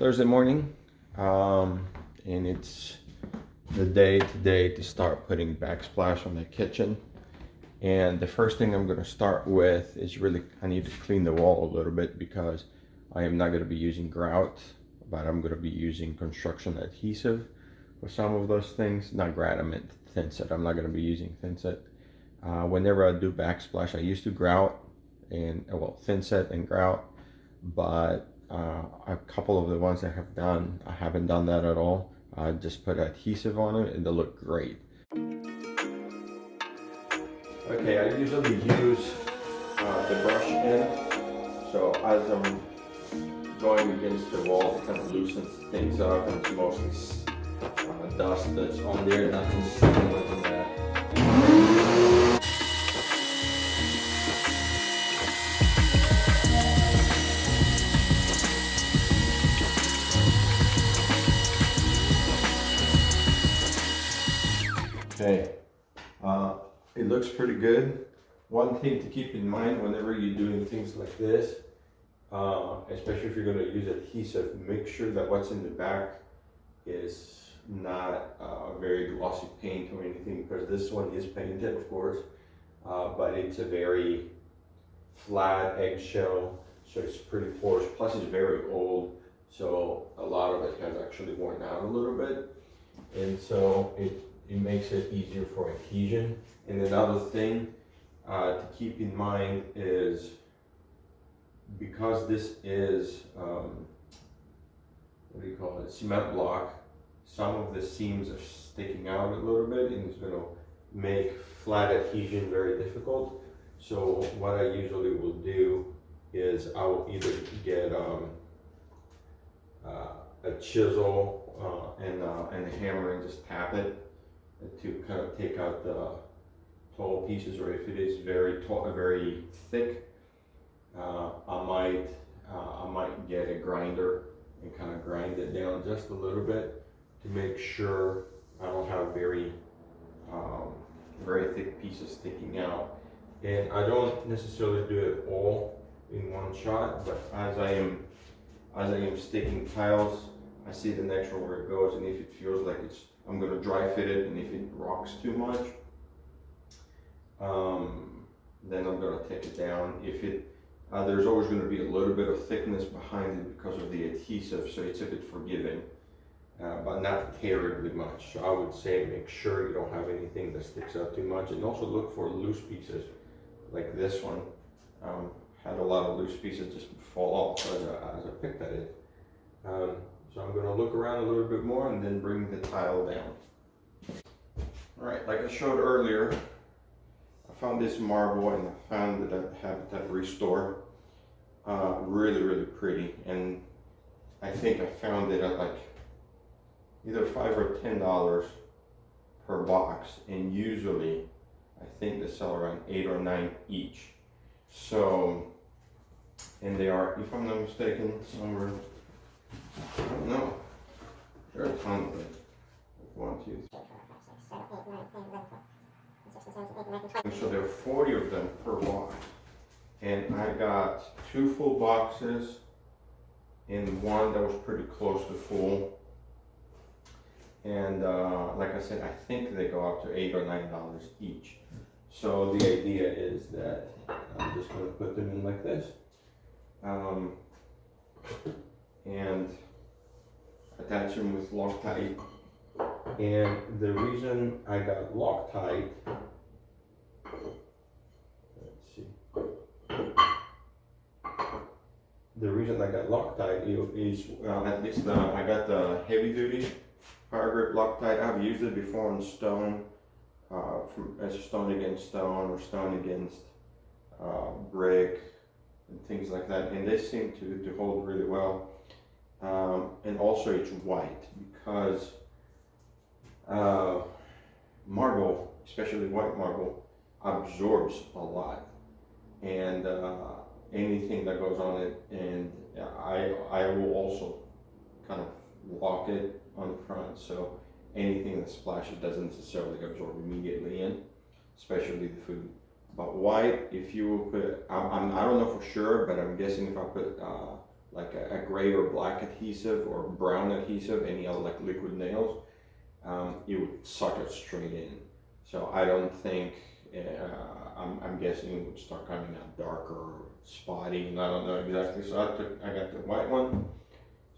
Thursday morning, and it's the day today to start putting backsplash on the kitchen. And the first thing I'm going to start with is I need to clean the wall a little bit because I am not going to be using grout, but I'm going to be using construction adhesive for some of those things. Not grout, I meant thin set. I'm not going to be using thin set. Whenever I do backsplash, I used to grout and thin set and grout, but a couple of the ones I haven't done that at all. I just put adhesive on it and they look great. Okay, I usually use the brush end, so as I'm going against the wall, it kind of loosens things up, and it's mostly dust that's on there, nothing similar to that. Okay, it looks pretty good. One thing to keep in mind whenever you're doing things like this, especially if you're going to use adhesive, make sure that what's in the back is not very glossy paint or anything, because this one is painted, of course, but it's a very flat eggshell, so it's pretty porous. Plus, it's very old, so a lot of it has actually worn out a little bit, and so it makes it easier for adhesion. And another thing to keep in mind is, because this is what do you call it, cement block, some of the seams are sticking out a little bit, and it's going to make flat adhesion very difficult. So what I usually will do is I will either get a chisel and a hammer and just tap it to kind of take out the tall pieces, or if it is very tall, very thick, I might get a grinder and kind of grind it down just a little bit to make sure I don't have very thick pieces sticking out. And I don't necessarily do it all in one shot, but as I am sticking tiles, I see the next one where it goes, and if it feels like I'm going to dry fit it, and if it rocks too much, then I'm going to take it down. If there's always going to be a little bit of thickness behind it because of the adhesive, so it's a bit forgiving, but not terribly much. So I would say make sure you don't have anything that sticks out too much, and also look for loose pieces like this one. Had a lot of loose pieces just fall off as I picked at it. So I'm going to look around a little bit more and then bring the tile down. All right, like I showed earlier, I found this marble, and I found it at Habitat Restore. Really, really pretty, and I think I found it at like either $5 or $10 per box, and usually I think they sell around 8 or 9 each. So, and they are, if I'm not mistaken, somewhere, I don't know, there are a ton of it. 1, 2, 3. So there are 40 of them per box, and I got 2 full boxes and one that was pretty close to full. And like I said, I think they go up to $8 or $9 each. So the idea is that I'm just going to put them in like this, and attach them with Loctite. And the reason I got Loctite, let's see, the reason I got Loctite is at least I got the heavy duty power grip Loctite. I've used it before on stone, as stone against stone or stone against brick and things like that, and they seem to hold really well. And also it's white, because marble, especially white marble, absorbs a lot, and anything that goes on it, and I will also kind of lock it on the front, so anything that splashes doesn't necessarily absorb immediately in, especially the food. But white, if you will put, I don't know for sure, but I'm guessing if I put like a gray or black adhesive or brown adhesive, any other like liquid nails, it would suck it straight in. So I don't think, I'm guessing it would start coming out darker or spotty, and I don't know exactly. So I got the white one.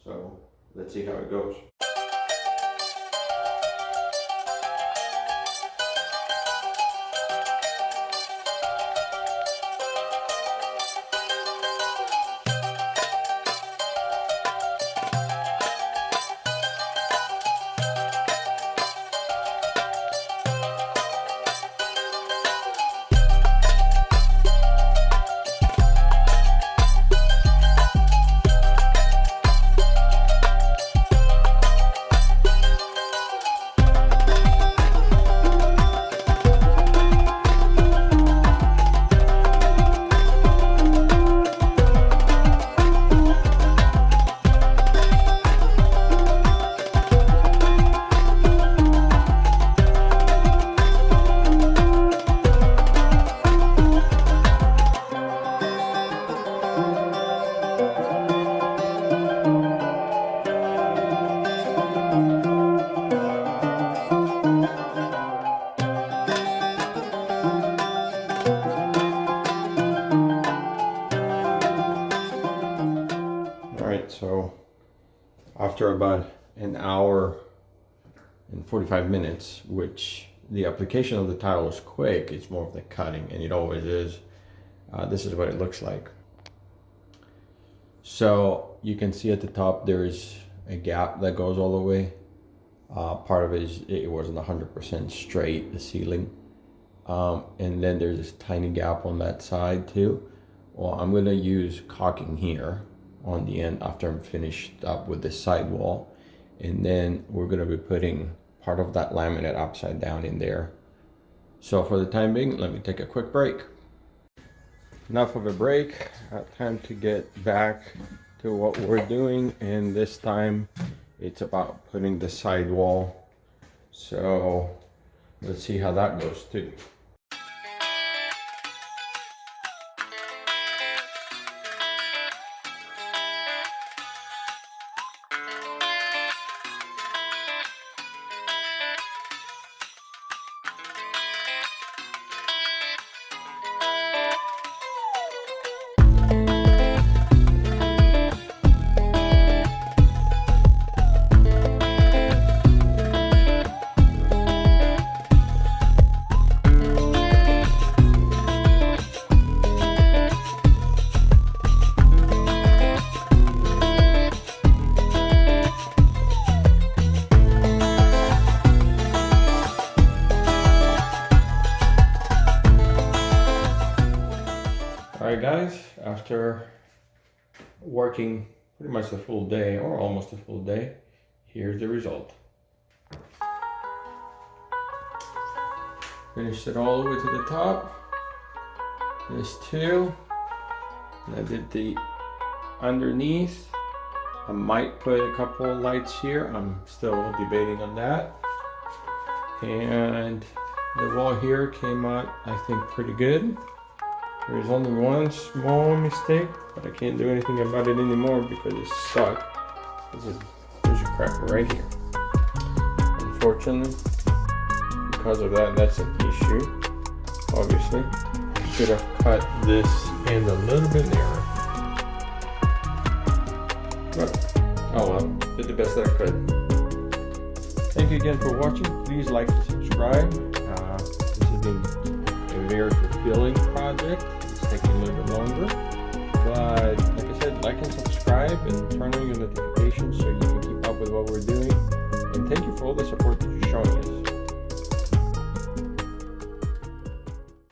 So let's see how it goes. So after about an hour and 45 minutes, which the application of the tile is quick, it's more of the cutting, and it always is. This is what it looks like. So you can see at the top there is a gap that goes all the way. Part of it is it wasn't 100% straight, the ceiling. And then there's this tiny gap on that side too. Well, I'm gonna use caulking here on the end after I'm finished up with this side wall, and then we're going to be putting part of that laminate upside down in there. So for the time being, let me take a quick break. Enough of a break. Time to get back to what we're doing, and this time it's about putting the side wall. So let's see how that goes too. Alright guys, after working pretty much the full day, or almost a full day, here's the result. Finished it all the way to the top. This too. And I did the underneath. I might put a couple of lights here. I'm still debating on that. And the wall here came out, I think, pretty good. There's only one small mistake, but I can't do anything about it anymore because it's stuck. There's a crack right here. Unfortunately, because of that, that's an issue. Obviously, I should have cut this end a little bit narrower. But, oh well, did the best that I could. Thank you again for watching. Please like and subscribe. This has been a very fulfilling project. It's taking a little bit longer, but like I said, like and subscribe and turn on your notifications so you can keep up with what we're doing. And thank you for all the support that you're showing us.